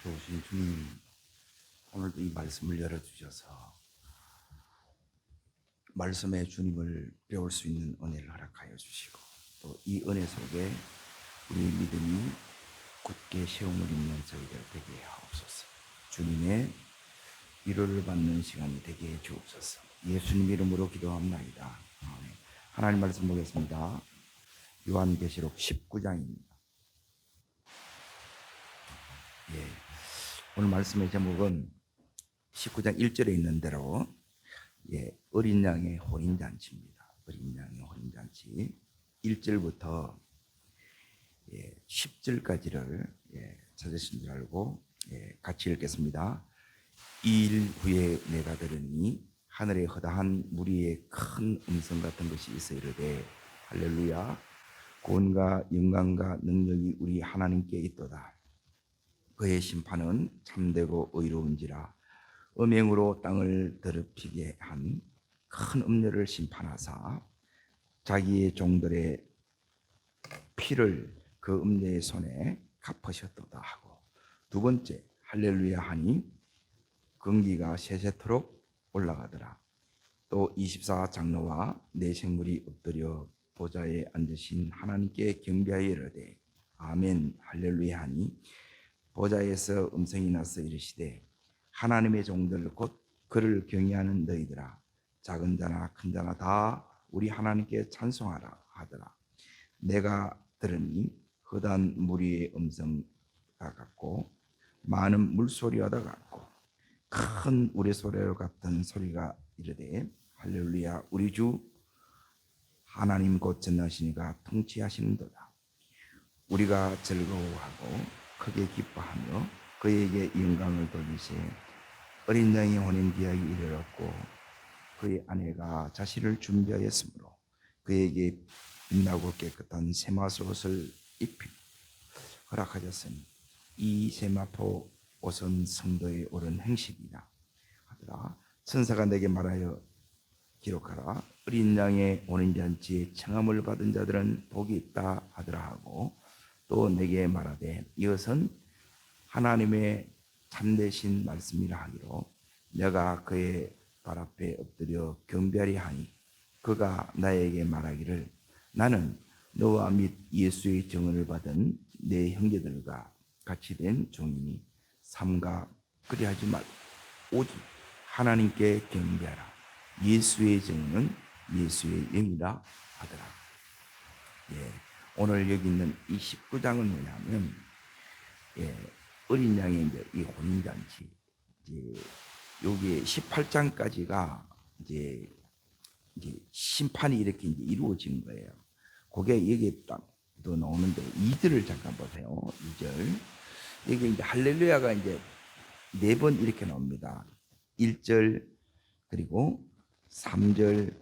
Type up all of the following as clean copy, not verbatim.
좋으신 주님, 오늘도 이 말씀을 열어주셔서 말씀의 주님을 배울 수 있는 은혜를 허락하여 주시고, 또 이 은혜 속에 우리 믿음이 굳게 세움을 입는 저희들 되게 하옵소서. 주님의 위로를 받는 시간이 되게 해 주옵소서. 예수님 이름으로 기도합나이다. 아멘. 하나님 말씀 보겠습니다. 요한계시록 19장입니다. 오늘 말씀의 제목은 19장 1절에 있는 대로 어린 양의 혼인잔치입니다. 어린 양의 혼인잔치 1절부터 10절까지를 찾으신 줄 알고 같이 읽겠습니다. 이 일 후에 내가 들으니 하늘에 허다한 무리의 큰 음성 같은 것이 있어 이르되 할렐루야, 구원과 영광과 능력이 우리 하나님께 있도다. 그의 심판은 참되고 의로운지라. 음행으로 땅을 더럽히게 한 큰 음녀를 심판하사 자기의 종들의 피를 그 음녀의 손에 갚으셨도다 하고, 두 번째 할렐루야 하니 건기가 세세토록 올라가더라. 또 24장로와 네 생물이 엎드려 보좌에 앉으신 하나님께 경배하여 이르되 아멘 할렐루야 하니 보좌에서 음성이 나서 이르시되 하나님의 종들 곧 그를 경외하는 너희들아, 작은 자나 큰 자나 다 우리 하나님께 찬송하라 하더라. 내가 들으니 허다한 무리의 음성과 같고 많은 물소리와 같고 큰 우레소리와 같은 소리가 이르되 할렐루야, 우리 주 하나님 곧 전능하시니가 통치하시는도다. 우리가 즐거워하고 크게 기뻐하며 그에게 영광을 돌리세. 어린 양의 혼인 기약이 이르렀고 그의 아내가 자신을 준비하였으므로 그에게 빛나고 깨끗한 세마포 옷을 입히고 허락하셨으니 이 세마포 옷은 성도의 옳은 행실이라 하더라. 천사가 내게 말하여 기록하라. 어린 양의 혼인잔치에 청함을 받은 자들은 복이 있다 하더라 하고, 또 내게 말하되 이것은 하나님의 참되신 말씀이라 하기로 내가 그의 발 앞에 엎드려 경배하리 하니 그가 나에게 말하기를 나는 너와 및 예수의 증언을 받은 내 형제들과 같이 된 종이니 삼가 그리하지 말고 오직 하나님께 경배하라. 예수의 증언은 예수의 영이라 하더라. 오늘 여기 있는 이 19장은 뭐냐면 어린 양의 이제 이 혼인잔치, 여기 18장까지가 이제 심판이 이렇게 이제 이루어진 거예요. 그게 여기 딱 또 나오는데 2절을 잠깐 보세요. 2절. 여기 이제 할렐루야가 이제 4번 이렇게 나옵니다. 1절, 그리고 3절,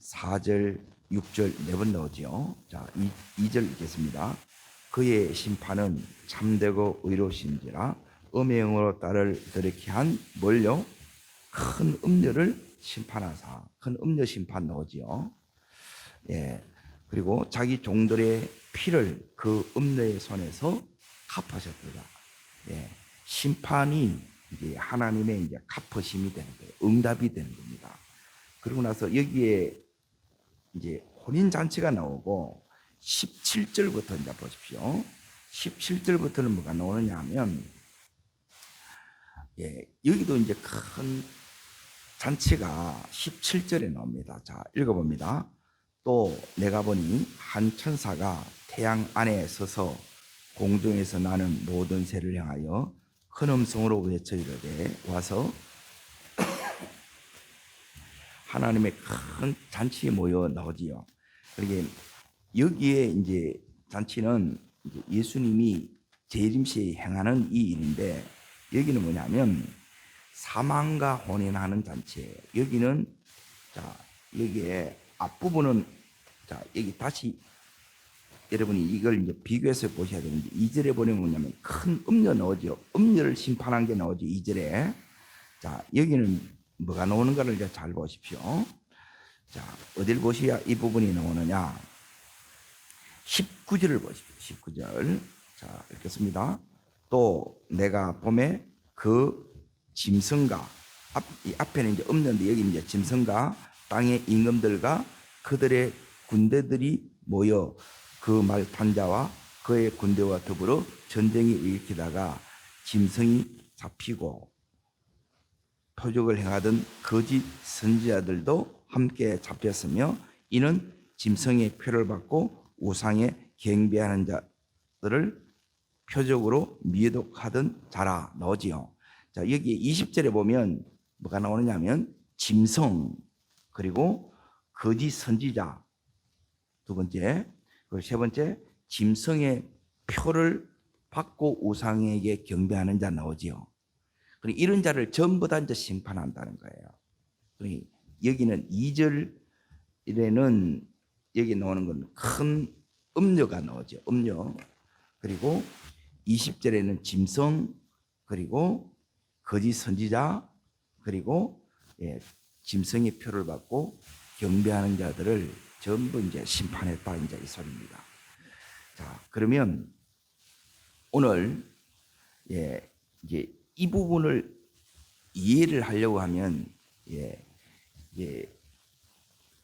4절, 6절 4번 나오죠. 자, 2절 읽겠습니다. 그의 심판은 참되고 의로우신지라. 음행으로 딸을 더럽게 한 뭘요? 큰 음녀를 심판하사. 큰 음녀 심판 나오지요. 그리고 자기 종들의 피를 그 음녀의 손에서 갚으셨더라. 심판이 이제 하나님의 이제 갚으심이 되는 거예요. 응답이 되는 겁니다. 그리고 나서 여기에 이제 혼인 잔치가 나오고 17절부터 이제 보십시오. 17절부터는 뭐가 나오느냐 하면 여기도 이제 큰 잔치가 17절에 나옵니다. 자, 읽어봅니다. 또 내가 보니 한 천사가 태양 안에 서서 공중에서 나는 모든 새를 향하여 큰 음성으로 외쳐 이르되 와서 하나님의 큰 잔치에 모여 나오지요. 그러게 여기에 이제 잔치는 이제 예수님이 재림시에 행하는 이 일인데, 여기는 뭐냐면 사망과 혼인하는 잔치예요. 여기는 여기에 앞부분은 여기 다시 여러분이 이걸 이제 비교해서 보셔야 되는데 2절에 보면 뭐냐면 큰 음녀 나오죠. 음녀를 심판한 게 나오죠. 2절에. 자, 여기는 뭐가 나오는가를 이제 잘 보십시오. 자, 어딜 보셔야 이 부분이 나오느냐? 19절을 보십시오. 19절. 자, 읽겠습니다. 또 내가 봄에 그 짐승과 이 앞에는 이제 없는데 여기 이제 짐승과 땅의 임금들과 그들의 군대들이 모여 그 말탄 자와 그의 군대와 더불어 전쟁이 일으키다가 짐승이 잡히고 표적을 행하던 거짓 선지자들도 함께 잡혔으며 이는 짐승의 표를 받고 우상에 경배하는 자들을 표적으로 미혹하던 자라 나오지요. 자, 여기 20절에 보면 뭐가 나오느냐면 짐승 그리고 거짓 선지자 두 번째 그리고 세 번째 짐승의 표를 받고 우상에게 경배하는 자 나오지요. 그리고 이런 자를 전부 다 이제 심판한다는 거예요. 그러니 여기는 2절에는 여기 나오는 건 큰 음료가 나오죠. 음료. 그리고 20절에는 짐승 그리고 거짓 선지자 그리고 짐승의 표를 받고 경배하는 자들을 전부 이제 심판했다 이제 이 소리입니다. 자, 그러면 오늘 이제 이 부분을 이해를 하려고 하면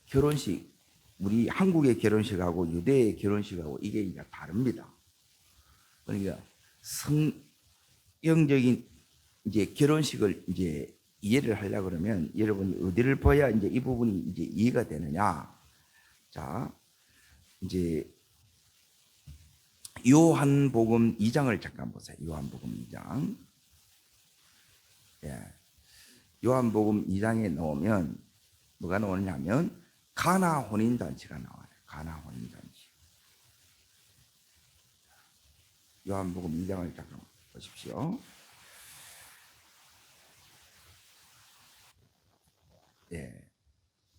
결혼식 우리 한국의 결혼식하고 유대의 결혼식하고 이게 이제 다릅니다. 그러니까 성경적인 이제 결혼식을 이제 이해를 하려고 그러면 여러분이 어디를 봐야 이제 이 부분이 이제 이해가 되느냐? 자, 이제 요한복음 2장을 잠깐 보세요. 요한복음 2장. 요한복음 2장에 나오면 뭐가 나오냐면 가나 혼인잔치가 나와요. 가나 혼인잔치. 요한복음 2장을 잠깐 보십시오.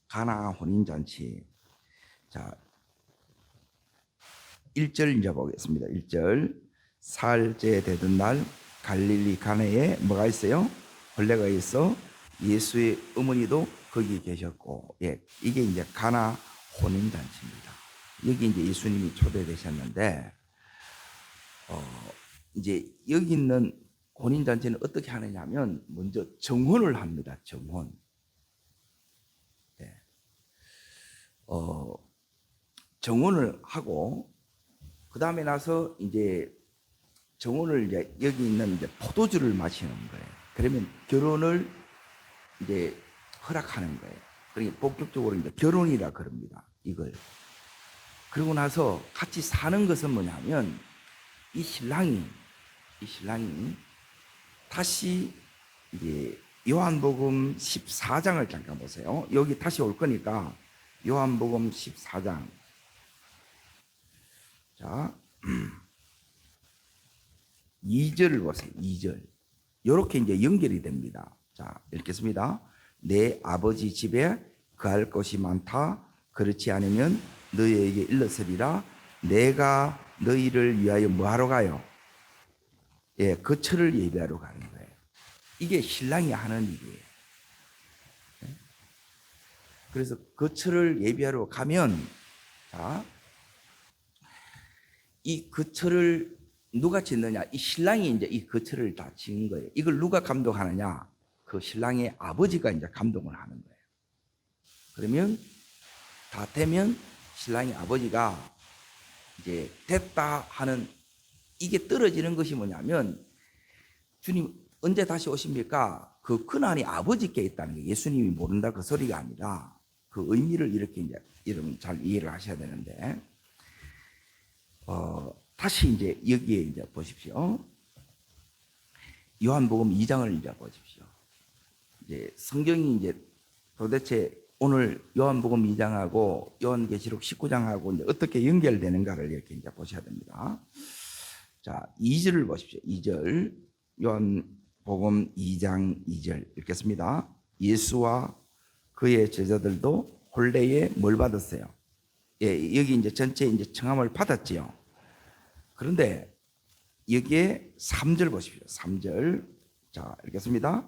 가나 혼인잔치. 자, 1절 이제 보겠습니다. 1절. 사흘째 되던 날 갈릴리 가나에 뭐가 있어요? 혼례가 있어 예수의 어머니도 거기 계셨고, 이게 이제 가나 혼인잔치입니다. 여기 이제 예수님이 초대되셨는데, 이제 여기 있는 혼인잔치는 어떻게 하느냐면 먼저 정혼을 합니다. 정혼. 정혼을 하고 그 다음에 나서 이제 정혼을 이제 여기 있는 이제 포도주를 마시는 거예요. 그러면 결혼을 이제 허락하는 거예요. 그러니까 본격적으로 이제 결혼이라 그럽니다. 이걸. 그러고 나서 같이 사는 것은 뭐냐면 이 신랑이 다시 이제 요한복음 14장을 잠깐 보세요. 여기 다시 올 거니까 요한복음 14장. 자, 2절을 보세요. 2절. 이렇게 이제 연결이 됩니다. 자, 읽겠습니다. 내 아버지 집에 거할 것이 많다. 그렇지 않으면 너희에게 일렀으리라. 내가 너희를 위하여 뭐하러 가요? 거처를 예비하러 가는 거예요. 이게 신랑이 하는 일이에요. 그래서 거처를 예비하러 가면, 자, 이 거처를 누가 짓느냐? 이 신랑이 이제 이 거처를 다 지은 거예요. 이걸 누가 감독하느냐? 그 신랑의 아버지가 이제 감독을 하는 거예요. 그러면 다 되면 신랑의 아버지가 이제 됐다 하는, 이게 떨어지는 것이 뭐냐면 주님 언제 다시 오십니까? 그 근한이 아버지께 있다는 게 예수님이 모른다 그 소리가 아니라 그 의미를 이렇게 이제 여러분 잘 이해를 하셔야 되는데, 다시 이제 여기에 이제 보십시오. 요한복음 2장을 이제 보십시오. 이제 성경이 이제 도대체 오늘 요한복음 2장하고 요한계시록 19장하고 이제 어떻게 연결되는가를 이렇게 이제 보셔야 됩니다. 자, 2절을 보십시오. 2절. 요한복음 2장 2절 읽겠습니다. 예수와 그의 제자들도 혼례에 뭘 받았어요? 여기 이제 전체 이제 청함을 받았지요. 그런데 여기에 3절 보십시오. 3절. 자, 읽겠습니다.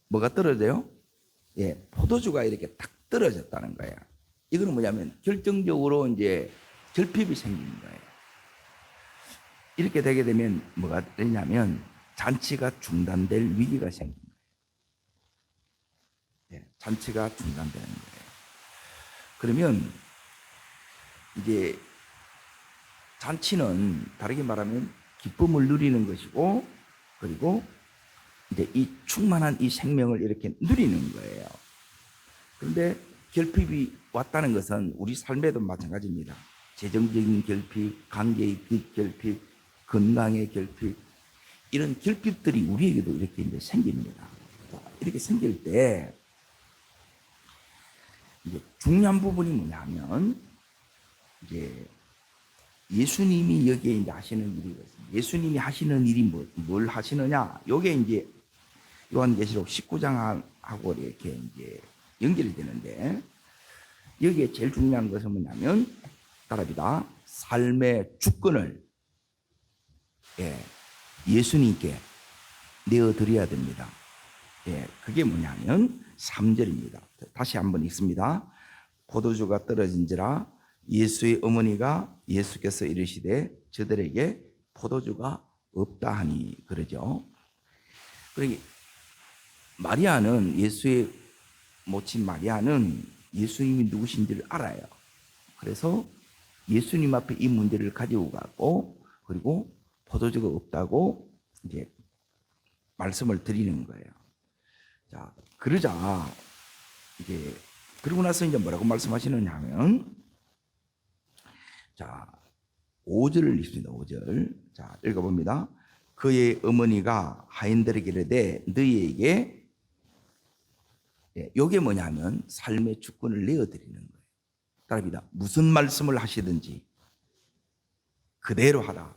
뭐가 떨어져요? 포도주가 이렇게 탁 떨어졌다는 거예요. 이거는 뭐냐면 결정적으로 이제 결핍이 생기는 거예요. 이렇게 되게 되면 뭐가 되냐면 잔치가 중단될 위기가 생깁니다. 잔치가 중단되는 거예요. 그러면 이제 잔치는 다르게 말하면 기쁨을 누리는 것이고, 그리고 이제 이 충만한 이 생명을 이렇게 누리는 거예요. 그런데 결핍이 왔다는 것은 우리 삶에도 마찬가지입니다. 재정적인 결핍, 관계의 결핍, 건강의 결핍, 이런 결핍들이 우리에게도 이렇게 이제 생깁니다. 이렇게 생길 때 이제 중요한 부분이 뭐냐면, 이제 예수님이 여기에 이제 하시는 일이 있습니다. 예수님이 하시는 일이 뭘 하시느냐? 요게 이제 요한계시록 19장하고 이렇게 이제 연결이 되는데, 여기에 제일 중요한 것은 뭐냐면, 따라합니다. 삶의 주권을 예수님께 내어드려야 됩니다. 그게 뭐냐면 3절입니다. 다시 한번 읽습니다. 포도주가 떨어진지라 예수의 어머니가 예수께서 이르시되 저들에게 포도주가 없다 하니, 그러죠. 그러니 마리아는, 예수의 모친 마리아는 예수님이 누구신지를 알아요. 그래서 예수님 앞에 이 문제를 가지고 갔고, 그리고 포도주가 없다고 이제 말씀을 드리는 거예요. 자, 그러자 이제 그러고 나서 이제 뭐라고 말씀하시느냐 하면, 자, 5절을 읽습니다. 5절. 자, 읽어봅니다. 그의 어머니가 하인들에게 이르되 너희에게, 요게 뭐냐면 삶의 주권을 내어드리는 거예요. 따라합니다. 무슨 말씀을 하시든지 그대로 하라.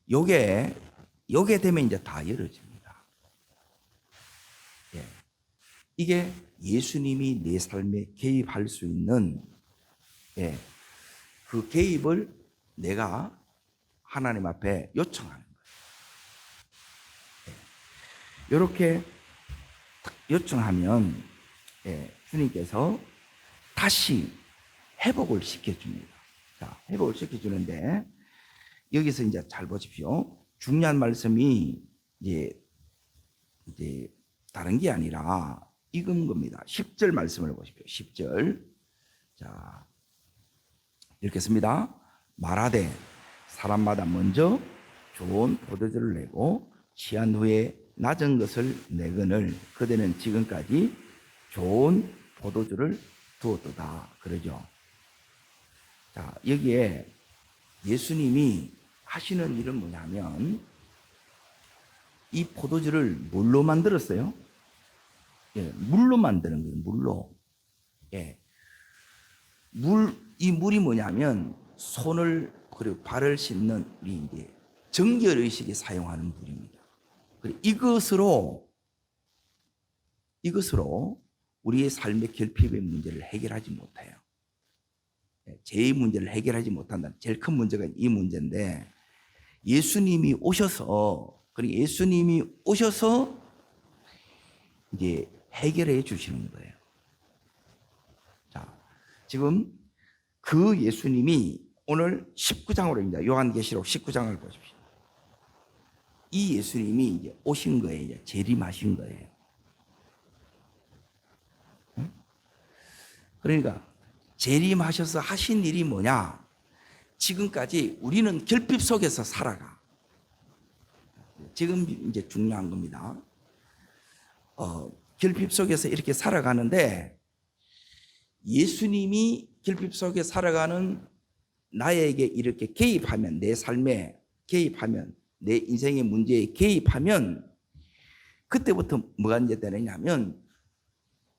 요게 되면 이제 다 열어집니다. 이게 예수님이 내 삶에 개입할 수 있는, 그 개입을 내가 하나님 앞에 요청하는 거예요. 이렇게 요청하면 주님께서 다시 회복을 시켜줍니다. 자, 회복을 시켜주는데, 여기서 이제 잘 보십시오. 중요한 말씀이 이제 다른 게 아니라 이건 겁니다. 10절 말씀을 보십시오. 10절. 자, 읽겠습니다. 말하되 사람마다 먼저 좋은 포도주를 내고 취한 후에 낮은 것을 내거늘 그대는 지금까지 좋은 포도주를 두었도다. 그러죠. 자, 여기에 예수님이 하시는 일은 뭐냐면, 이 포도주를 뭘로 만들었어요? 물로 만드는 거예요. 물로. 이 물이 뭐냐면 손을 그리고 발을 씻는 우리 이제 정결 의식에 사용하는 물입니다. 그리고 이것으로 우리의 삶의 결핍의 문제를 해결하지 못해요. 제 문제를 해결하지 못한다. 제일 큰 문제가 이 문제인데, 예수님이 오셔서 이제 해결해 주시는 거예요. 자, 지금 그 예수님이 오늘 19장으로 요한계시록 19장을 보십시오. 이 예수님이 이제 오신 거예요. 재림하신 거예요. 그러니까 재림하셔서 하신 일이 뭐냐? 지금까지 우리는 결핍 속에서 살아가. 지금 이제 중요한 겁니다. 결핍 속에서 이렇게 살아가는데, 예수님이 결핍 속에 살아가는 나에게 이렇게 개입하면, 내 삶에 개입하면, 내 인생의 문제에 개입하면, 그때부터 뭐가 이제 되느냐면,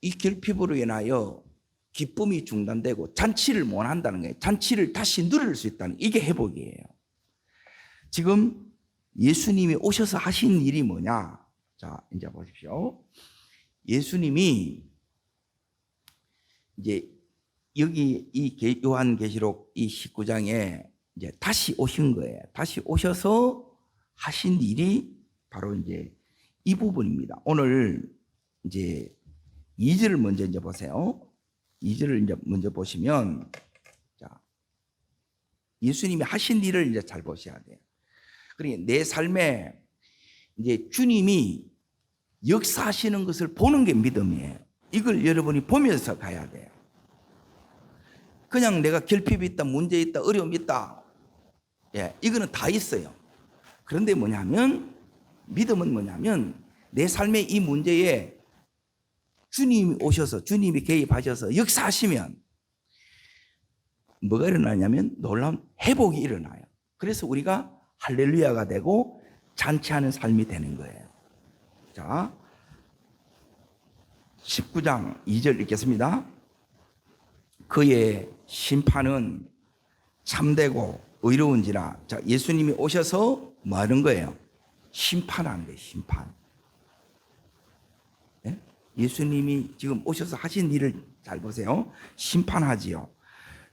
이 결핍으로 인하여 기쁨이 중단되고 잔치를 못 한다는 거예요. 잔치를 다시 누릴 수 있다는, 이게 회복이에요. 지금 예수님이 오셔서 하신 일이 뭐냐? 자, 이제 보십시오. 예수님이 이제 여기 이 요한계시록 이 19장에 이제 다시 오신 거예요. 다시 오셔서 하신 일이 바로 이제 이 부분입니다. 오늘 이제 2절을 먼저 이제 보세요. 2절을 이제 먼저 보시면, 자, 예수님이 하신 일을 이제 잘 보셔야 돼요. 그러니까 내 삶에 이제 주님이 역사하시는 것을 보는 게 믿음이에요. 이걸 여러분이 보면서 가야 돼요. 그냥 내가 결핍이 있다, 문제 있다, 어려움이 있다. 예, 이거는 다 있어요. 그런데 뭐냐면, 믿음은 뭐냐면, 내 삶의 이 문제에 주님이 오셔서, 주님이 개입하셔서 역사하시면, 뭐가 일어나냐면, 놀라운 회복이 일어나요. 그래서 우리가 할렐루야가 되고, 잔치하는 삶이 되는 거예요. 자, 19장 2절 읽겠습니다. 그의 심판은 참되고 의로운지라. 자, 예수님이 오셔서 뭐 하는 거예요? 심판하는 거예요, 심판. 예? 예수님이 지금 오셔서 하신 일을 잘 보세요. 심판하지요.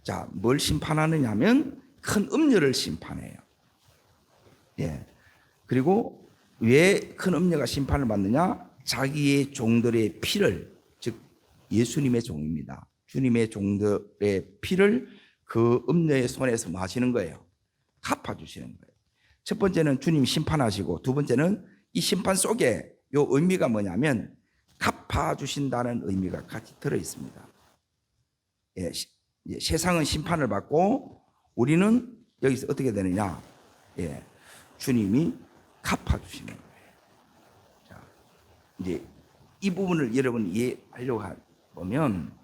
자, 뭘 심판하느냐 하면 큰 음녀를 심판해요. 예. 그리고 왜 큰 음녀가 심판을 받느냐? 자기의 종들의 피를, 즉 예수님의 종입니다. 주님의 종들의 피를 그 음녀의 손에서 마시는 거예요. 갚아주시는 거예요. 첫 번째는 주님 심판하시고, 두 번째는 이 심판 속에 요 의미가 뭐냐면 갚아주신다는 의미가 같이 들어있습니다. 예, 세상은 심판을 받고 우리는 여기서 어떻게 되느냐? 예, 주님이 갚아주시는 거예요. 자, 이제 이 부분을 여러분 이해하려고 보면,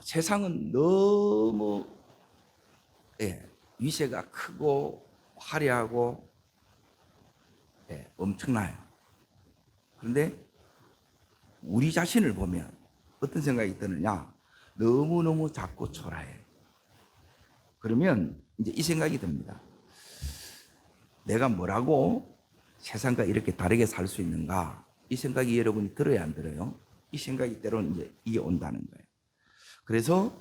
세상은 너무 위세가 크고 화려하고 엄청나요. 그런데 우리 자신을 보면 어떤 생각이 드느냐? 너무너무 작고 초라해. 그러면 이제 이 생각이 듭니다. 내가 뭐라고 세상과 이렇게 다르게 살 수 있는가? 이 생각이 여러분이 들어야 안 들어요? 이 생각이 때로는 이제 이게 온다는 거예요. 그래서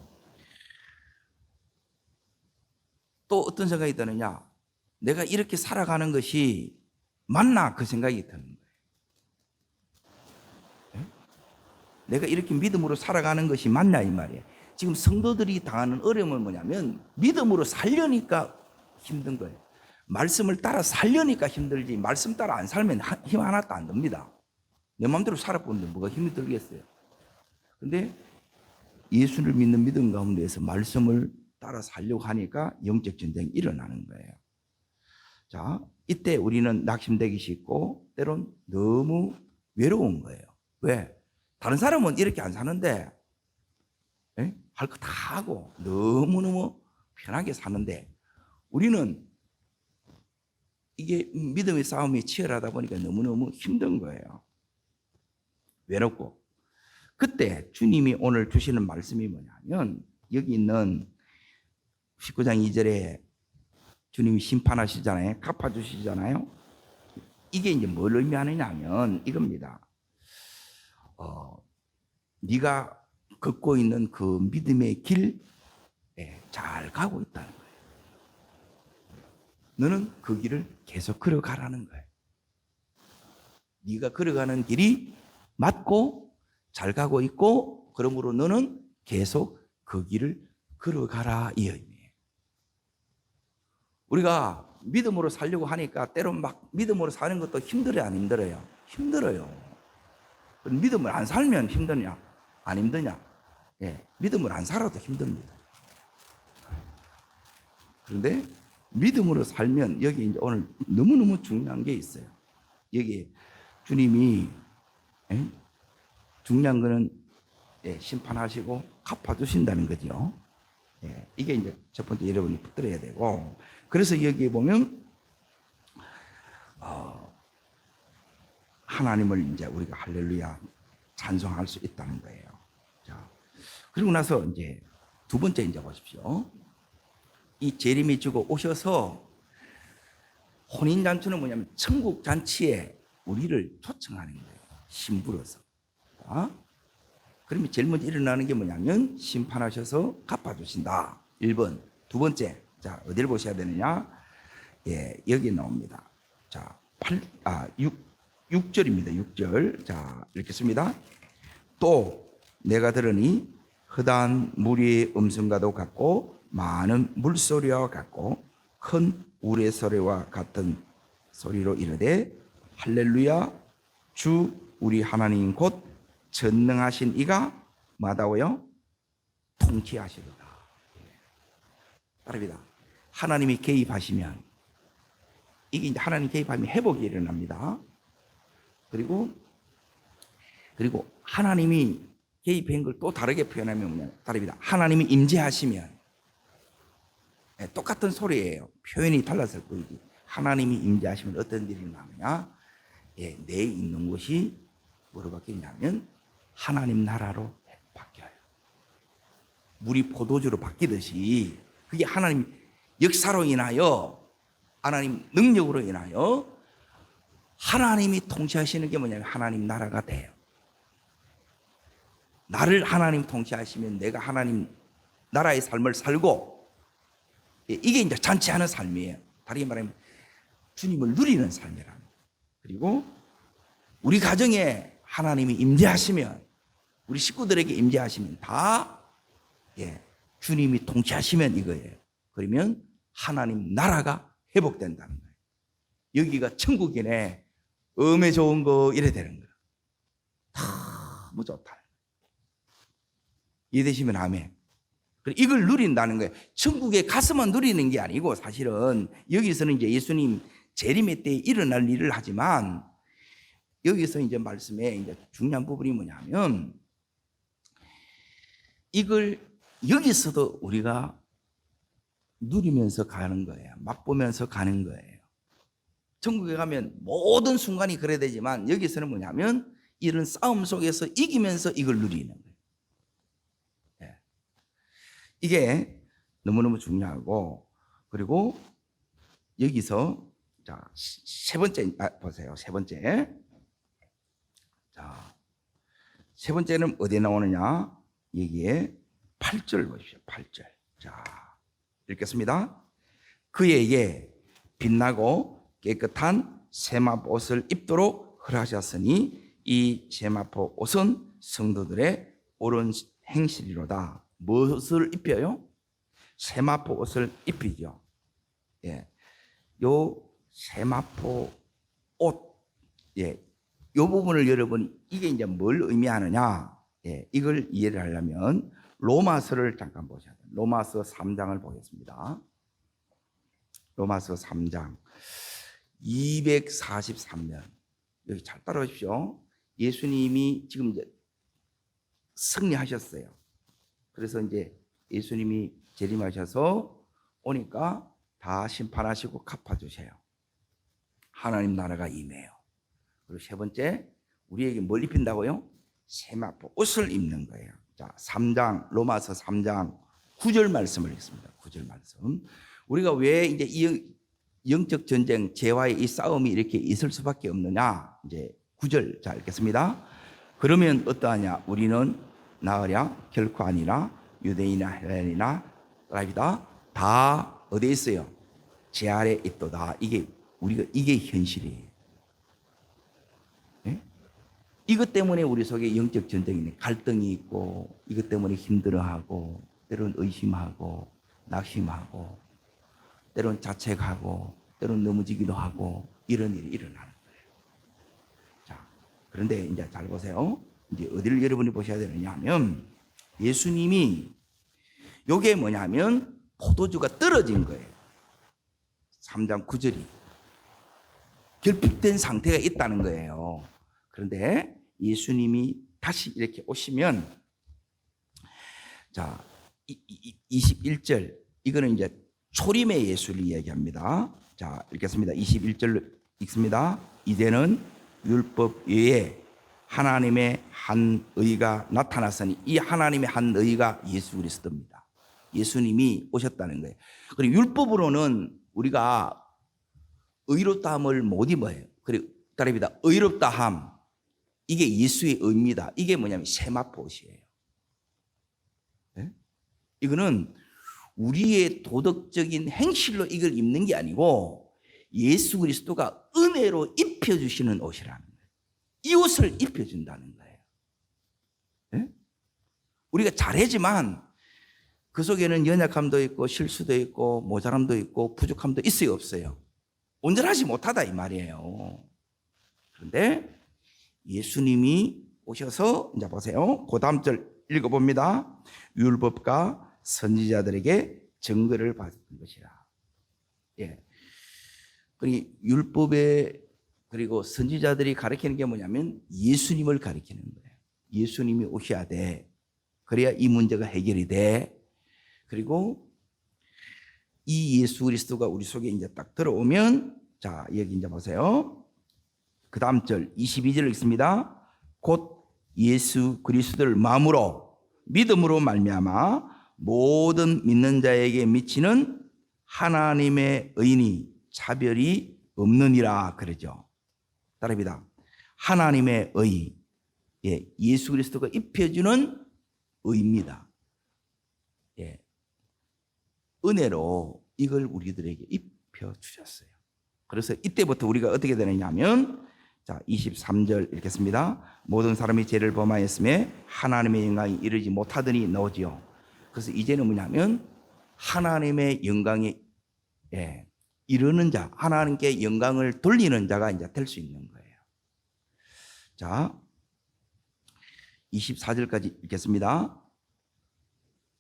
또 어떤 생각이 드느냐? 내가 이렇게 살아가는 것이 맞나? 그 생각이 드는 거예요. 네? 내가 이렇게 믿음으로 살아가는 것이 맞냐 이 말이에요. 지금 성도들이 당하는 어려움은 뭐냐면 믿음으로 살려니까 힘든 거예요. 말씀을 따라 살려니까 힘들지, 말씀 따라 안 살면 힘 하나도 안 듭니다. 내 마음대로 살아보는데 뭐가 힘이 들겠어요. 근데 예수를 믿는 믿음 가운데에서 말씀을 따라 살려고 하니까 영적 전쟁이 일어나는 거예요. 자, 이때 우리는 낙심되기 쉽고 때론 너무 외로운 거예요. 왜? 다른 사람은 이렇게 안 사는데 할 거 다 하고 너무너무 편하게 사는데 우리는 이게 믿음의 싸움이 치열하다 보니까 너무너무 힘든 거예요. 외롭고. 그때 주님이 오늘 주시는 말씀이 뭐냐면, 여기 있는 19장 2절에 주님이 심판하시잖아요. 갚아주시잖아요. 이게 이제 뭘 의미하느냐 하면 이겁니다. 네가 걷고 있는 그 믿음의 길 잘 가고 있다는 거예요. 너는 그 길을 계속 걸어가라는 거예요. 네가 걸어가는 길이 맞고 잘 가고 있고, 그러므로 너는 계속 그 길을 걸어가라 이 의미예요. 우리가 믿음으로 살려고 하니까 때론 막 믿음으로 사는 것도 힘들어요, 안 힘들어요? 힘들어요. 믿음을 안 살면 힘드냐? 안 힘드냐? 예, 믿음을 안 살아도 힘듭니다. 그런데 믿음으로 살면 여기 이제 오늘 너무너무 중요한 게 있어요. 여기 주님이 중요한 거는 심판하시고 갚아주신다는 거죠. 이게 이제 첫 번째 여러분이 붙들어야 되고, 그래서 여기 보면 하나님을 이제 우리가 할렐루야 찬송할 수 있다는 거예요. 자, 그리고 나서 이제 두 번째 이제 보십시오. 이 재림이 주고 오셔서 혼인 잔치는 뭐냐면 천국 잔치에 우리를 초청하는 거예요. 심부러서. 그러면 제일 먼저 일어나는 게 뭐냐면 심판하셔서 갚아주신다. 1번. 두 번째. 자, 어디를 보셔야 되느냐? 여기 나옵니다. 자, 6절입니다. 6절. 자, 읽겠습니다. 또 내가 들으니 허다한 무리의 음성과도 같고 많은 물소리와 같고 큰 우레소리와 같은 소리로 이르되 할렐루야 주 우리 하나님 곧 전능하신 이가 마다워요 통치하시도다. 따릅니다. 하나님이 개입하시면 이게 이제 하나님 개입하면 회복이 일어납니다. 그리고 하나님이 개입한 걸 또 다르게 표현하면 뭐냐? 다릅니다. 하나님이 임재하시면 똑같은 소리예요. 표현이 달랐을 뿐이지. 하나님이 임재하시면 어떤 일이 나느냐? 내 있는 곳이 뭐로 바뀌냐면 하나님 나라로 바뀌어요. 물이 포도주로 바뀌듯이 그게 하나님 역사로 인하여 하나님 능력으로 인하여 하나님이 통치하시는 게 뭐냐면 하나님 나라가 돼요. 나를 하나님 통치하시면 내가 하나님 나라의 삶을 살고 이게 이제 잔치하는 삶이에요. 다르게 말하면 주님을 누리는 삶이랍니다. 그리고 우리 가정에 하나님이 임재하시면 우리 식구들에게 임재하시면 다 주님이 통치하시면 이거예요. 그러면 하나님 나라가 회복된다는 거예요. 여기가 천국이네. 음에 좋은 거 이래 되는 거예요. 너무 좋다. 이해되시면 아멘. 이걸 누린다는 거예요. 천국에 가서만 누리는 게 아니고 사실은 여기서는 이제 예수님 재림의 때에 일어날 일을 하지만 여기서 이제 말씀에 이제 중요한 부분이 뭐냐면 이걸 여기서도 우리가 누리면서 가는 거예요. 맛보면서 가는 거예요. 천국에 가면 모든 순간이 그래야 되지만 여기서는 뭐냐면 이런 싸움 속에서 이기면서 이걸 누리는 거예요. 이게 너무너무 중요하고 그리고 여기서 자, 세 번째 보세요. 세 번째. 자, 세 번째는 어디에 나오느냐? 여기에 8절 보십시오. 8절. 자, 읽겠습니다. 그에게 빛나고 깨끗한 세마포 옷을 입도록 허락하셨으니 이 세마포 옷은 성도들의 옳은 행실이로다. 무엇을 입혀요? 세마포 옷을 입히죠. 요 세마포 옷, 요 부분을 여러분 이게 이제 뭘 의미하느냐? 이걸 이해를 하려면 로마서를 잠깐 보셔야 돼요. 로마서 3장을 보겠습니다. 로마서 3장 243년 여기 잘 따라오십시오. 예수님이 지금 이제 승리하셨어요. 그래서 이제 예수님이 재림하셔서 오니까 다 심판하시고 갚아주세요. 하나님 나라가 임해요. 그리고 세 번째, 우리에게 뭘 입힌다고요? 세마포 옷을 입는 거예요. 자, 3장, 로마서 3장 9절 말씀을 읽습니다. 9절 말씀. 우리가 왜 이제 이 영적 전쟁, 죄와의 이 싸움이 이렇게 있을 수밖에 없느냐? 이제 9절 자 읽겠습니다. 그러면 어떠하냐? 우리는 나으랴 결코 아니라 유대인이나 헬레인이나 아랍이다 다 어디에 있어요? 제 아래 있도다. 이게 현실이에요. 네? 이것 때문에 우리 속에 영적 전쟁이 갈등이 있고 이것 때문에 힘들어하고 때로는 의심하고 낙심하고 때로는 자책하고 때로는 넘어지기도 하고 이런 일이 일어나는 거예요. 자, 그런데 이제 잘 보세요. 이제 어디를 여러분이 보셔야 되느냐 하면 예수님이 요게 뭐냐면 포도주가 떨어진 거예요. 3장 9절이 결핍된 상태가 있다는 거예요. 그런데 예수님이 다시 이렇게 오시면 자 21절 이거는 이제 초림의 예수를 이야기합니다. 자 읽겠습니다. 21절 읽습니다. 이제는 율법 외에 하나님의 한 의가 나타났으니 이 하나님의 한 의가 예수 그리스도입니다. 예수님이 오셨다는 거예요. 그리고 율법으로는 우리가 의롭다함을 못 입어요. 그리고 따릅니다. 의롭다함 이게 예수의 의입니다. 이게 뭐냐면 세마포 옷이에요. 네? 이거는 우리의 도덕적인 행실로 이걸 입는 게 아니고 예수 그리스도가 은혜로 입혀주시는 옷이라는 거예요. 이 옷을 입혀준다는 거예요. 네? 우리가 잘하지만 그 속에는 연약함도 있고 실수도 있고 모자람도 있고 부족함도 있어요, 없어요? 온전하지 못하다 이 말이에요. 그런데 예수님이 오셔서 이제 보세요. 그 다음 절 읽어봅니다. 율법과 선지자들에게 증거를 받은 것이라. 예. 그리고 율법에 그리고 선지자들이 가르치는 게 뭐냐면 예수님을 가르치는 거예요. 예수님이 오셔야 돼. 그래야 이 문제가 해결이 돼. 그리고 이 예수 그리스도가 우리 속에 이제 딱 들어오면, 자, 여기 이제 보세요. 그 다음 절 22절 읽습니다. 곧 예수 그리스도를 마음으로 믿음으로 말미암아 모든 믿는 자에게 미치는 하나님의 의인이 차별이 없느니라 그러죠. 따라합니다. 하나님의 의, 예, 예수 그리스도가 입혀주는 의입니다. 예, 은혜로 이걸 우리들에게 입혀주셨어요. 그래서 이때부터 우리가 어떻게 되느냐면, 자, 23절 읽겠습니다. 모든 사람이 죄를 범하였음에 하나님의 영광이 이르지 못하더니 나오지요. 그래서 이제는 뭐냐면 하나님의 영광에, 예, 이르는 자, 하나님께 영광을 돌리는 자가 이제 될 수 있는 거예요. 자, 24절까지 읽겠습니다.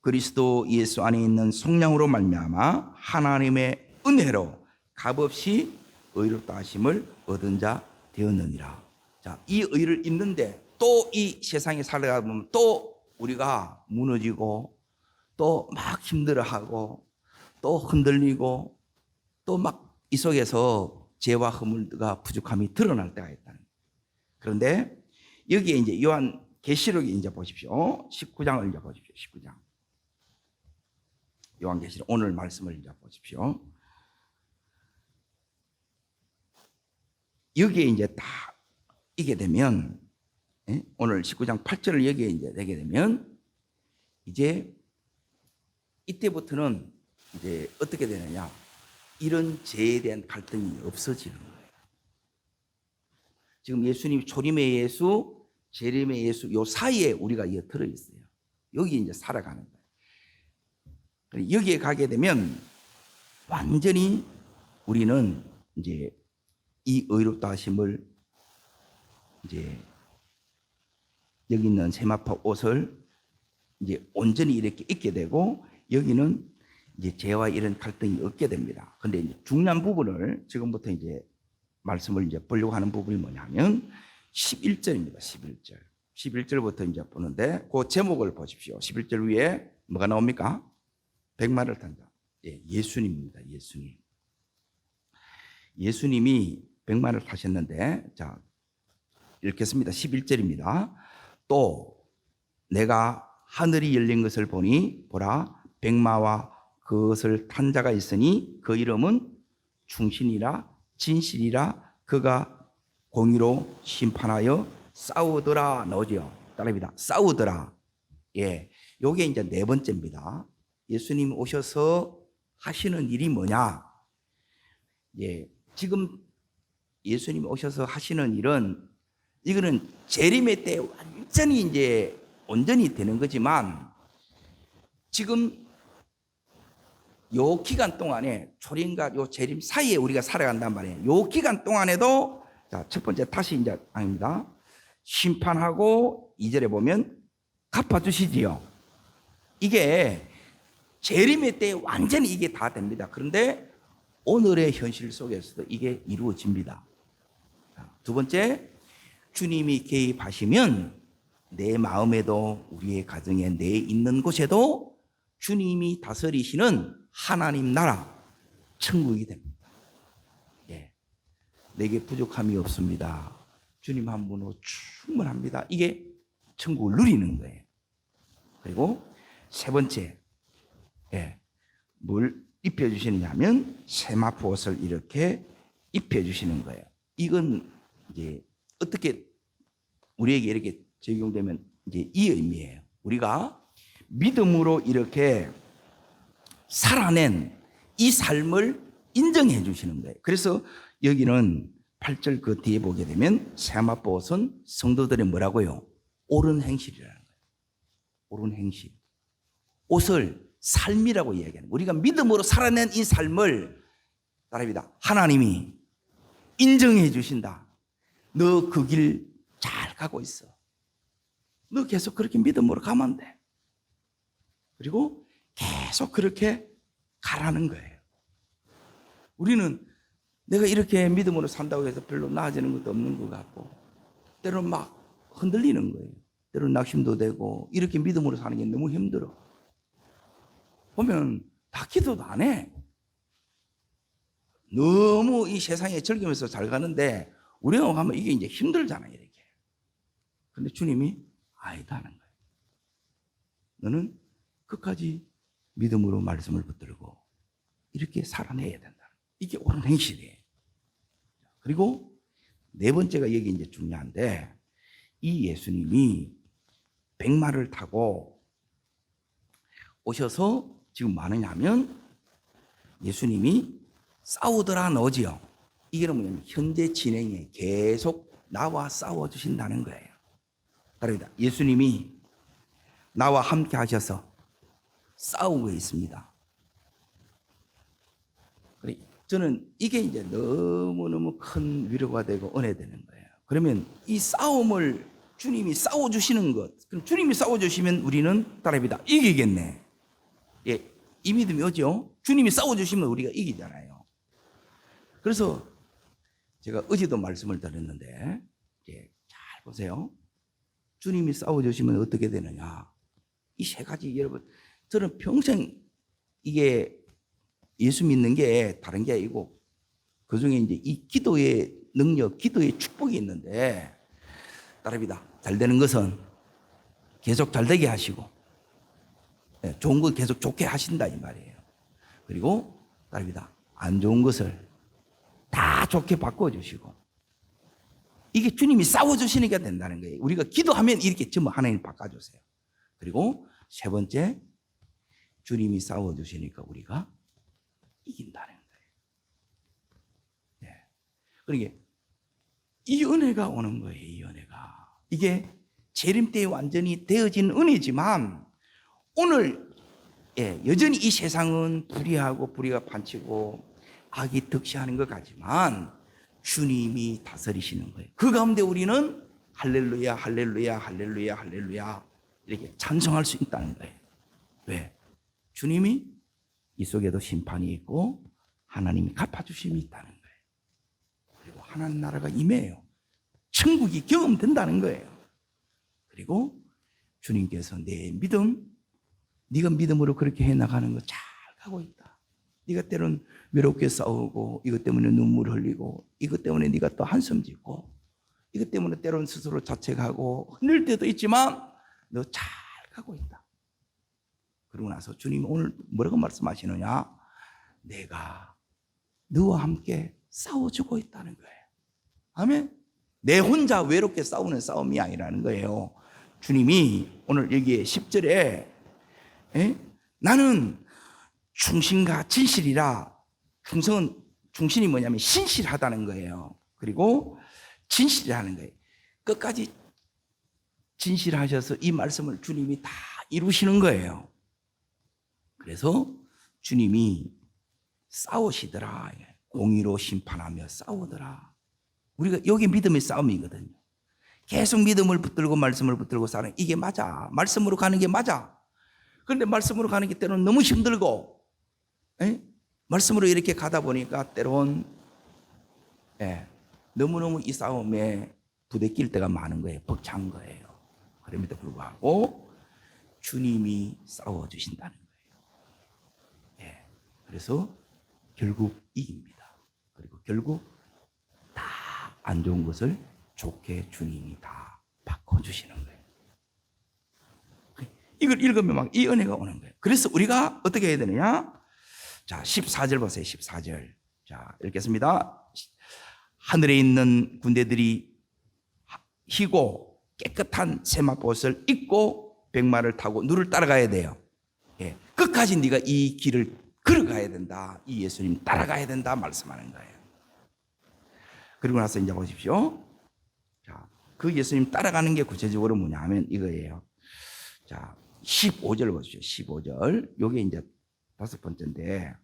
그리스도 예수 안에 있는 속량으로 말미암아 하나님의 은혜로 값없이 의롭다 하심을 얻은 자 되었느니라. 자, 이 의를 입는데 또 이 세상에 살아가 보면 또 우리가 무너지고 또 막 힘들어하고 또 흔들리고 또 막 이 속에서 죄와 허물과 부족함이 드러날 때가 있다는 거예요. 그런데 여기에 이제 요한 계시록에 이제 보십시오. 19장을 이제 보십시오. 19장. 요한계시록 오늘 말씀을 이제 보십시오. 여기에 이제 다 이게 되면, 예? 오늘 19장 8절을 여기에 이제 되게 되면 이제 이때부터는 이제 어떻게 되느냐? 이런 죄에 대한 갈등이 없어지는 거예요. 지금 예수님 초림의 예수, 재림의 예수 요 사이에 우리가 들어 있어요. 여기 이제 살아가는 거예요. 여기에 가게 되면 완전히 우리는 이제 이 의롭다 하심을 이제 여기 있는 세마포 옷을 이제 온전히 이렇게 입게 되고 여기는 이제 죄와 이런 갈등이 없게 됩니다. 근데 이제 중요한 부분을 지금부터 이제 말씀을 이제 보려고 하는 부분이 뭐냐면 11절입니다. 11절. 11절부터 이제 보는데 그 제목을 보십시오. 11절 위에 뭐가 나옵니까? 백마를 탄 자. 예, 예수님입니다. 예수님. 예수님이 백마를 타셨는데, 자, 읽겠습니다. 11절입니다. 또 내가 하늘이 열린 것을 보니 보라 백마와 그것을 탄 자가 있으니 그 이름은 충신이라 진실이라 그가 공의로 심판하여 싸우더라 나오죠. 따라합니다. 싸우더라. 예, 요게 이제 네 번째입니다. 예수님 오셔서 하시는 일이 뭐냐? 예, 지금 예수님 오셔서 하시는 일은 이거는 재림의 때 완전히 이제 온전히 되는 거지만 지금 요 기간 동안에 초림과 요 재림 사이에 우리가 살아간단 말이에요. 요 기간 동안에도, 자, 첫 번째 다시 이제 아닙니다. 심판하고 2절에 보면 갚아주시지요. 이게 재림의 때 완전히 이게 다 됩니다. 그런데 오늘의 현실 속에서도 이게 이루어집니다. 두 번째, 주님이 개입하시면 내 마음에도 우리의 가정에 내 있는 곳에도 주님이 다스리시는 하나님 나라 천국이 됩니다. 예, 내게 부족함이 없습니다. 주님 한 분으로 충분합니다. 이게 천국을 누리는 거예요. 그리고 세 번째, 예, 뭘 입혀주시느냐면 세마포 옷을 이렇게 입혀주시는 거예요. 이건 이제 어떻게 우리에게 이렇게 적용되면 이제 이 의미예요. 우리가 믿음으로 이렇게 살아낸 이 삶을 인정해 주시는 거예요. 그래서 여기는 8절 그 뒤에 보게 되면 세마포 옷은 성도들의 뭐라고요? 옳은 행실이라는 거예요. 옳은 행실, 옷을 삶이라고 이야기하는 거예요. 우리가 믿음으로 살아낸 이 삶을 따릅니다. 하나님이 인정해 주신다. 너 그 길 잘 가고 있어. 너 계속 그렇게 믿음으로 가면 돼. 그리고 계속 그렇게 가라는 거예요. 우리는 내가 이렇게 믿음으로 산다고 해서 별로 나아지는 것도 없는 것 같고, 때로는 막 흔들리는 거예요. 때로는 낙심도 되고, 이렇게 믿음으로 사는 게 너무 힘들어. 보면 다 기도도 안 해. 너무 이 세상에 즐기면서 잘 가는데 우리가 가면 이게 이제 힘들잖아요, 이렇게. 근데 주님이 아니다는 거예요. 너는 끝까지 믿음으로 말씀을 붙들고 이렇게 살아내야 된다. 이게 옳은 행실이에요. 그리고 네 번째가 여기 이제 중요한데, 이 예수님이 백마를 타고 오셔서 지금 뭐 하느냐면, 예수님이 싸우더라 너지요. 이게 뭐냐면 현재 진행에 계속 나와 싸워주신다는 거예요. 다릅니다. 예수님이 나와 함께 하셔서 싸우고 있습니다. 저는 이게 이제 너무너무 큰 위로가 되고 은혜되는 거예요. 그러면 이 싸움을 주님이 싸워주시는 것, 그럼 주님이 싸워주시면 우리는 다릅니다. 이기겠네. 예, 이 믿음이 오죠? 주님이 싸워주시면 우리가 이기잖아요. 그래서 제가 어제도 말씀을 드렸는데, 잘 보세요. 주님이 싸워주시면 어떻게 되느냐. 이 세 가지, 여러분, 저는 평생 이게 예수 믿는 게 다른 게 아니고, 그 중에 이제 이 기도의 능력, 기도의 축복이 있는데, 따릅니다. 잘 되는 것은 계속 잘 되게 하시고, 좋은 것 계속 좋게 하신다, 이 말이에요. 그리고 따릅니다. 안 좋은 것을 다 좋게 바꿔주시고, 이게 주님이 싸워주시니까 된다는 거예요. 우리가 기도하면 이렇게 전부 하나님 바꿔주세요. 그리고 세 번째, 주님이 싸워주시니까 우리가 이긴다는 거예요. 네. 그러니까 이 은혜가 오는 거예요. 이 은혜가. 이게 재림 때에 완전히 되어진 은혜지만, 오늘 여전히 이 세상은 불의하고 불의가 판치고 악이 득시하는 것 같지만 주님이 다스리시는 거예요. 그 가운데 우리는 할렐루야, 할렐루야, 할렐루야, 할렐루야 이렇게 찬송할 수 있다는 거예요. 왜? 주님이 이 속에도 심판이 있고 하나님이 갚아주심이 있다는 거예요. 그리고 하나님 나라가 임해요. 천국이 경험된다는 거예요. 그리고 주님께서 내 믿음, 네가 믿음으로 그렇게 해나가는 거 잘 가고 있다. 네가 때론 외롭게 싸우고, 이것 때문에 눈물 흘리고, 이것 때문에 네가 또 한숨 짓고, 이것 때문에 때론 스스로 자책하고 흔들 때도 있지만 너 잘 가고 있다. 그러고 나서 주님이 오늘 뭐라고 말씀하시느냐? 내가 너와 함께 싸워주고 있다는 거예요. 아멘. 내 혼자 외롭게 싸우는 싸움이 아니라는 거예요. 주님이 오늘 여기에 10절에 나는 충신과 진실이라, 충신이 뭐냐면 신실하다는 거예요. 그리고 진실이라는 거예요. 끝까지 진실하셔서 이 말씀을 주님이 다 이루시는 거예요. 그래서 주님이 싸우시더라. 공의로 심판하며 싸우더라. 우리가 여기 믿음의 싸움이거든요. 계속 믿음을 붙들고 말씀을 붙들고 사는, 이게 맞아. 말씀으로 가는 게 맞아. 그런데 말씀으로 가는 게 때로는 너무 힘들고, 말씀으로 이렇게 가다 보니까 때로는 너무너무 이 싸움에 부대낄 때가 많은 거예요. 벅찬 거예요. 그럼에도 불구하고 주님이 싸워주신다는 거예요. 그래서 결국 이깁니다. 그리고 결국 다 안 좋은 것을 좋게 주님이 다 바꿔주시는 거예요. 이걸 읽으면 막 이 은혜가 오는 거예요. 그래서 우리가 어떻게 해야 되느냐? 자, 14절 보세요. 14절. 자, 읽겠습니다. 하늘에 있는 군대들이 희고 깨끗한 세마포옷을 입고 백마를 타고 누를 따라가야 돼요. 끝까지 네가 이 길을 걸어가야 된다. 이 예수님 따라가야 된다 말씀하는 거예요. 그리고 나서 이제 보십시오. 자, 그 예수님 따라가는 게 구체적으로 뭐냐 하면 이거예요. 자, 15절 보십시오. 15절. 요게 이제 다섯 번째인데,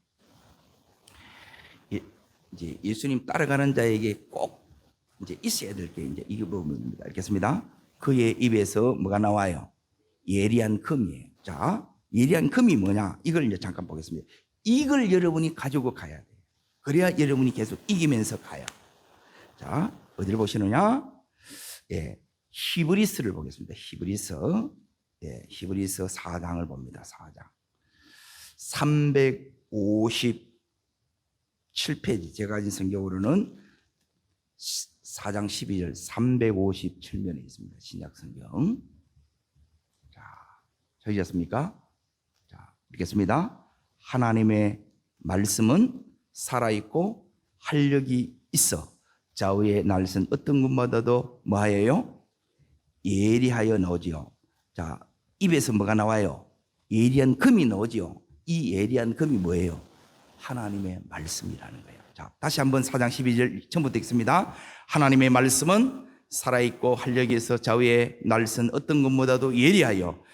이제 예수님 따라가는 자에게 꼭 이제 있어야 될 게 이제 이 부분입니다. 알겠습니다? 그의 입에서 뭐가 나와요? 예리한 금이에요. 자, 예리한 금이 뭐냐? 이걸 이제 잠깐 보겠습니다. 이걸 여러분이 가지고 가야 돼요. 그래야 여러분이 계속 이기면서 가요. 자, 어디를 보시느냐? 예, 히브리서를 보겠습니다. 히브리서. 예, 히브리서 4장을 봅니다. 4장. 357페이지. 제가 가진 성경으로는 4장 12절 357면에 있습니다. 신약 성경. 자, 찾으셨습니까? 자, 읽겠습니다. 하나님의 말씀은 살아있고 활력이 있어 좌우의 날선 어떤 것마다도 뭐하여요? 예리하여 나오지요. 자, 입에서 뭐가 나와요? 예리한 금이 나오지요. 이 예리한 금이 뭐예요? 하나님의 말씀이라는 거예요. 자, 다시 한번 4장 12절 처음부터 읽습니다. 하나님의 말씀은 살아있고 활력이 있어 좌우의 날선 어떤 것보다도 예리하여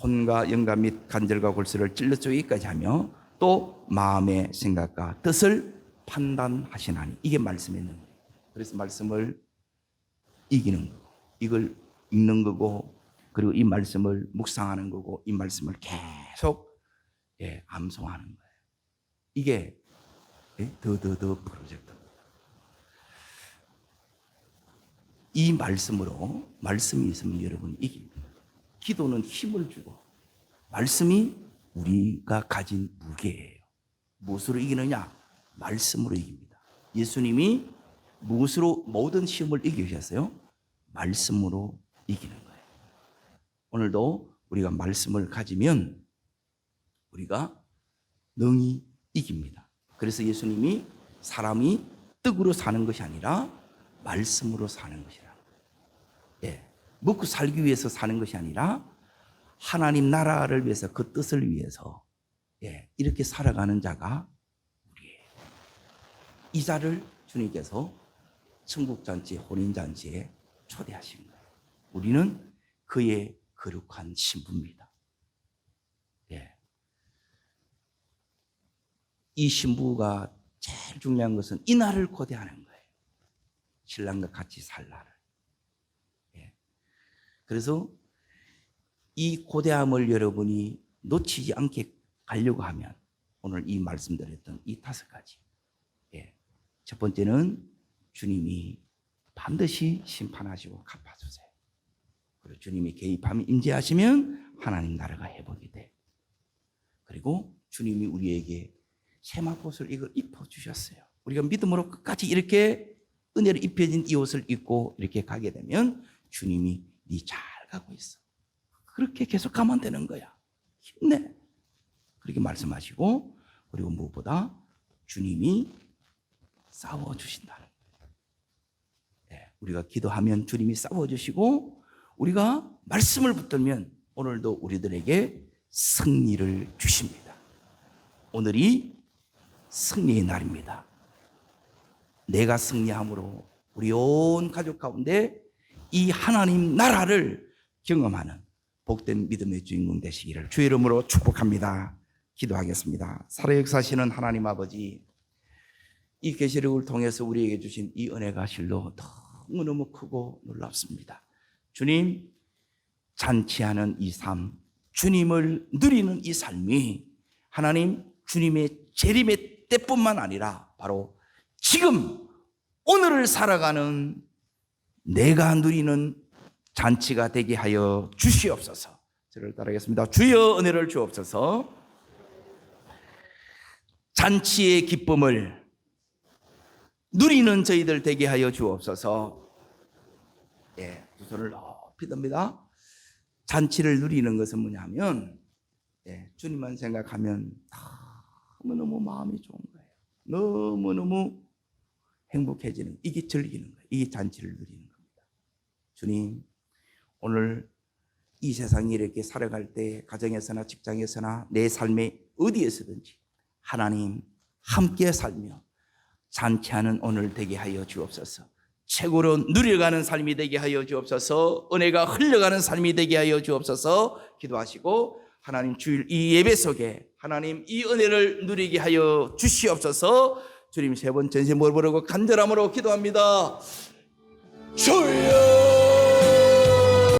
혼과 영과 및 간절과 골수를 찔러 쪼개기까지 하며 또 마음의 생각과 뜻을 판단하시나니. 이게 말씀의 능력. 그래서 말씀을 이기는 거고, 이걸 읽는 거고, 그리고 이 말씀을 묵상하는 거고, 이 말씀을 계속 암송하는 거예요. 이게 더 프로젝트. 이 말씀으로, 말씀이 있으면 여러분이 이깁니다. 기도는 힘을 주고, 말씀이 우리가 가진 무게예요. 무엇으로 이기느냐? 말씀으로 이깁니다. 예수님이 무엇으로 모든 시험을 이기셨어요? 말씀으로 이기는 거예요. 오늘도 우리가 말씀을 가지면 우리가 능히 이깁니다. 그래서 예수님이 사람이 떡으로 사는 것이 아니라 말씀으로 사는 것이라. 먹고 살기 위해서 사는 것이 아니라 하나님 나라를 위해서, 그 뜻을 위해서 이렇게 살아가는 자가 우리예요. 이 자를 주님께서 천국잔치, 혼인잔치에 초대하신 거예요. 우리는 그의 거룩한 신부입니다. 이 신부가 제일 중요한 것은 이 날을 고대하는 거예요. 신랑과 같이 살 날을. 그래서 이 고대함을 여러분이 놓치지 않게 가려고 하면 오늘 이 말씀드렸던 이 다섯 가지. 첫 번째는 주님이 반드시 심판하시고 갚아주세요. 그리고 주님이 개입하면 임재하시면 하나님 나라가 회복이 돼. 그리고 주님이 우리에게 세마포옷을 이걸 입혀주셨어요. 우리가 믿음으로 끝까지 이렇게 은혜로 입혀진 이 옷을 입고 이렇게 가게 되면 주님이 네 잘 가고 있어. 그렇게 계속 가면 되는 거야. 힘내. 그렇게 말씀하시고, 그리고 무엇보다 주님이 싸워주신다는 거예요. 우리가 기도하면 주님이 싸워주시고, 우리가 말씀을 붙들면 오늘도 우리들에게 승리를 주십니다. 오늘이 승리의 날입니다. 내가 승리함으로 우리 온 가족 가운데 이 하나님 나라를 경험하는 복된 믿음의 주인공 되시기를 주의 이름으로 축복합니다. 기도하겠습니다. 살아 역사하시는 하나님 아버지, 이 계시록을 통해서 우리에게 주신 이 은혜가 실로 너무너무 크고 놀랍습니다. 주님, 잔치하는 이 삶, 주님을 누리는 이 삶이 하나님 주님의 재림의 때뿐만 아니라 바로 지금 오늘을 살아가는 내가 누리는 잔치가 되게 하여 주시옵소서. 저를 따르겠습니다. 주여 은혜를 주옵소서. 잔치의 기쁨을 누리는 저희들 되게 하여 주옵소서. 두 손을 높이 듭니다. 잔치를 누리는 것은 뭐냐면 주님만 생각하면 너무너무 마음이 좋은 거예요. 너무너무 행복해지는, 이게 즐기는 거예요. 이게 잔치를 누리는 겁니다. 주님, 오늘 이 세상에 이렇게 살아갈 때 가정에서나 직장에서나 내 삶의 어디에서든지 하나님 함께 살며 잔치하는 오늘 되게 하여 주옵소서. 최고로 누려가는 삶이 되게 하여 주옵소서. 은혜가 흘러가는 삶이 되게 하여 주옵소서. 기도하시고 하나님 주일 이 예배 속에 하나님 이 은혜를 누리게 하여 주시옵소서. 주님 세 번 전세 모르고 간절함으로 기도합니다. 주여